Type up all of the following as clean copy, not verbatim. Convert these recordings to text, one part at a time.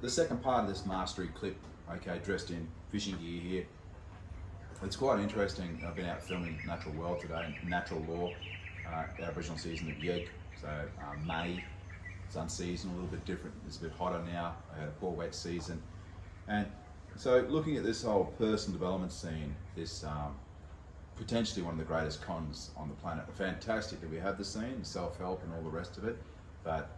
The second part of this mastery clip, okay, dressed in fishing gear here. It's quite interesting. I've been out filming Natural World today, natural law, Aboriginal season of Yeg, so May. It's unseasonal, a little bit different. It's a bit hotter now. I had a poor wet season. And so looking at this whole personal development scene, this potentially one of the greatest cons on the planet. Fantastic that we have the scene, self-help and all the rest of it, but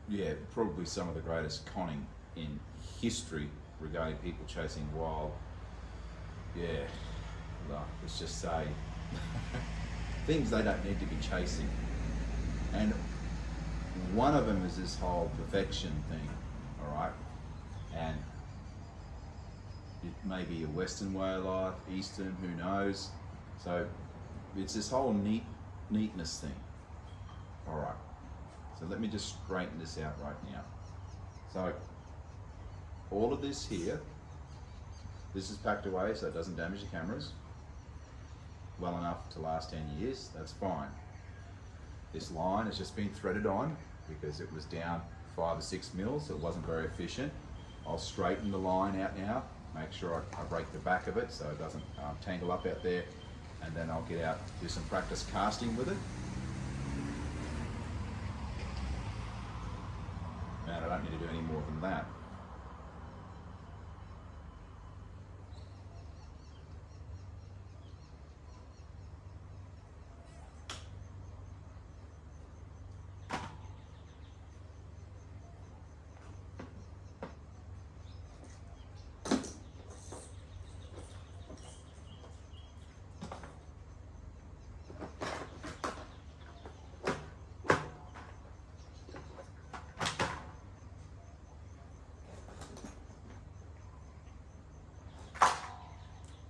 yeah, probably some of the greatest conning in history regarding people chasing wild, let's just say, things they don't need to be chasing. And one of them is this whole perfection thing, all right? And it may be a Western way of life, Eastern, who knows? So it's this whole neatness thing, all right? So let me just straighten this out right now. So all of this here, this is packed away so it doesn't damage the cameras. Well enough to last 10 years, that's fine. This line has just been threaded on because it was down 5 or 6 mils, so it wasn't very efficient. I'll straighten the line out now, make sure I break the back of it so it doesn't tangle up out there, and then I'll get out, do some practice casting with it. And I don't need to do any more than that.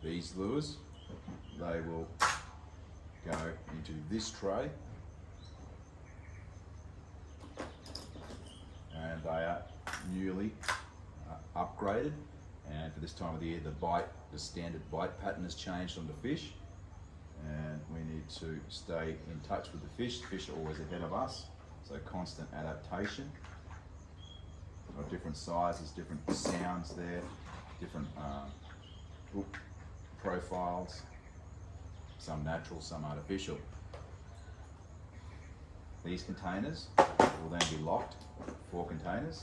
These lures, they will go into this tray, and they are newly upgraded, and for this time of the year the standard bite pattern has changed on the fish, and we need to stay in touch with the fish. The fish are always ahead of us, so constant adaptation. Got different sizes, different sounds there, different profiles, some natural, some artificial. These containers will then be locked, 4 containers.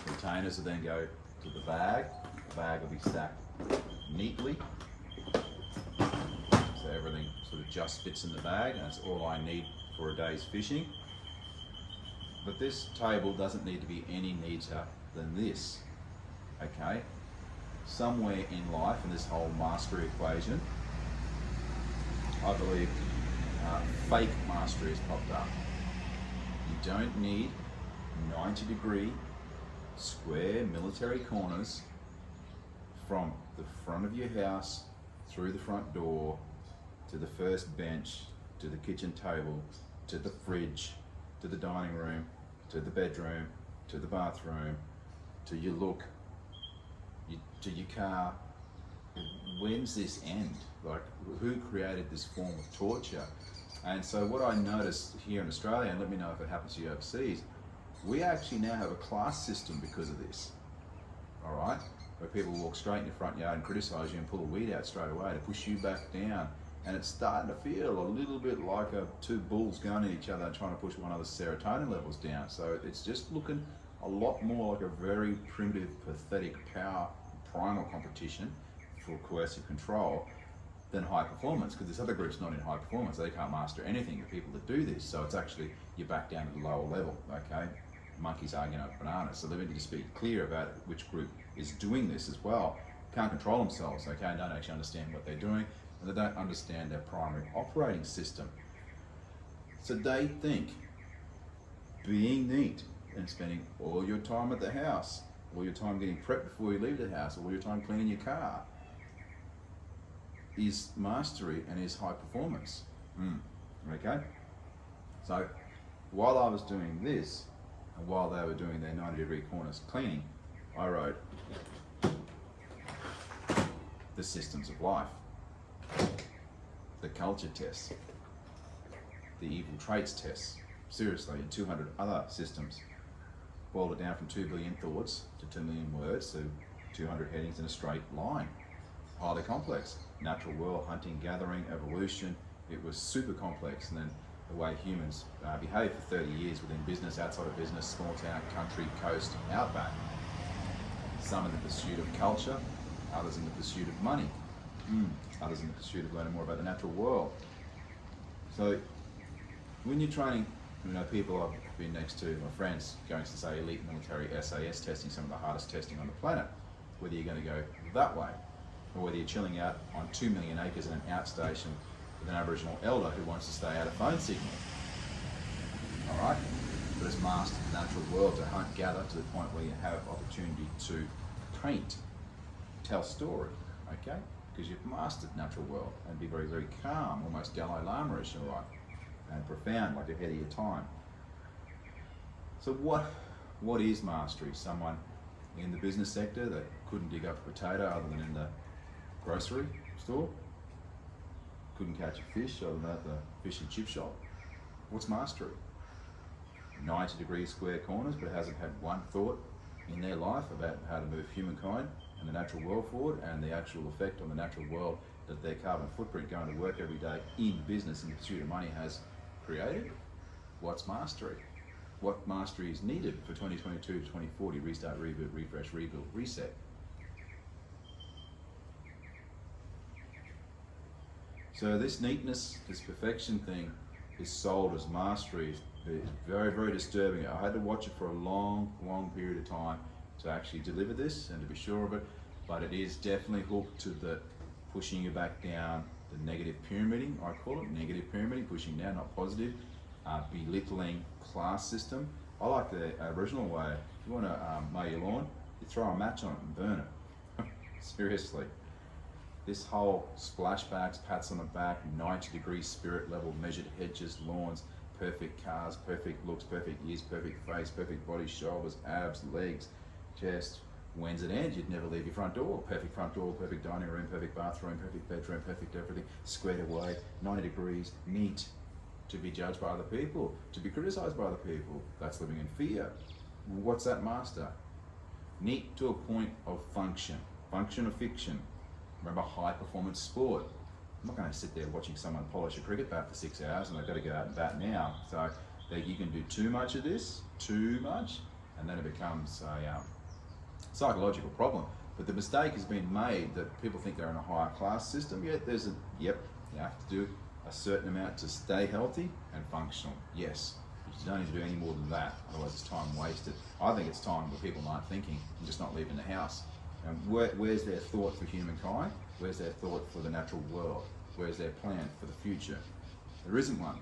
Containers will then go to the bag. The bag will be stacked neatly, so everything sort of just fits in the bag, and that's all I need for a day's fishing. But this table doesn't need to be any neater than this, okay? Somewhere in life, in this whole mastery equation, I believe fake mastery has popped up. You don't need 90-degree square military corners from the front of your house, through the front door, to the first bench, to the kitchen table, to the fridge, to the dining room, to the bedroom, to the bathroom, to your look, to your car. When's this end? Like, who created this form of torture? And so what I noticed here in Australia, and let me know if it happens to you overseas, we actually now have a class system because of this, all right? Where people walk straight in your front yard and criticise you and pull a weed out straight away to push you back down. And it's starting to feel a little bit like two bulls going at each other and trying to push one another's serotonin levels down. So it's just looking a lot more like a very primitive, pathetic power primal competition for coercive control than high performance, because this other group's not in high performance. They can't master anything, the people that do this. So it's actually, you're back down to the lower level, okay? Monkeys arguing over bananas. So they need to just be clear about which group is doing this as well. Can't control themselves, okay? And don't actually understand what they're doing. And they don't understand their primary operating system. So they think being neat and spending all your time at the house, all your time getting prepped before you leave the house, all your time cleaning your car, is mastery and is high performance. Okay? So while I was doing this, and while they were doing their 90-degree corners cleaning, I wrote the systems of life, the culture tests. the evil traits tests, seriously, and 200 other systems. Boiled it down from 2 billion thoughts to 2 million words to 200 headings in a straight line. Highly complex. Natural world, hunting, gathering, evolution. It was super complex. And then the way humans behave for 30 years within business, outside of business, small town, country, coast, outback. Some in the pursuit of culture, others in the pursuit of money, others in the pursuit of learning more about the natural world. So when you're training, people I've been next to, my friends, going to say elite military SAS testing, some of the hardest testing on the planet, whether you're going to go that way, or whether you're chilling out on 2 million acres in an outstation with an Aboriginal elder who wants to stay out of phone signal. All right? But has mastered the natural world to hunt, gather to the point where you have opportunity to paint, tell story, okay? Because you've mastered natural world and be very, very calm, almost Dalai Lama-ish, all right? And profound, like ahead of your time. So what is mastery? Someone in the business sector that couldn't dig up a potato other than in the grocery store? Couldn't catch a fish other than at the fish and chip shop? What's mastery? 90-degree square corners, but hasn't had one thought in their life about how to move humankind and the natural world forward, and the actual effect on the natural world that their carbon footprint going to work every day in business in the pursuit of money has created. What's mastery? What mastery is needed for 2022 to 2040? Restart, reboot, refresh, rebuild, reset. So this neatness, this perfection thing is sold as mastery. It's very, very disturbing. I had to watch it for a long, long period of time to actually deliver this and to be sure of it, but it is definitely hooked to the pushing you back down, the negative pyramiding, I call it, negative pyramiding, pushing down, not positive, belittling class system. I like the original way. If you want to mow your lawn, you throw a match on it and burn it. Seriously. This whole splashbacks, pats on the back, 90-degree spirit level, measured hedges, lawns, perfect cars, perfect looks, perfect ears, perfect face, perfect body, shoulders, abs, legs, chest. When's it end? You'd never leave your front door. Perfect front door, perfect dining room, perfect bathroom, perfect bedroom, perfect everything, squared away, 90 degrees, neat. To be judged by other people, to be criticised by other people. That's living in fear. What's that master? Neat to a point of function. Function of fiction. Remember, high performance sport. I'm not going to sit there watching someone polish a cricket bat for 6 hours and I've got to go out and bat now. So that you can do too much of this, too much, and then it becomes a psychological problem. But the mistake has been made that people think they're in a higher class system. Yet you have to do a certain amount to stay healthy and functional. Yes, but you don't need to do any more than that. Otherwise, it's time wasted. I think it's time where people aren't thinking and just not leaving the house. And where's their thought for humankind? Where's their thought for the natural world? Where's their plan for the future? There isn't one.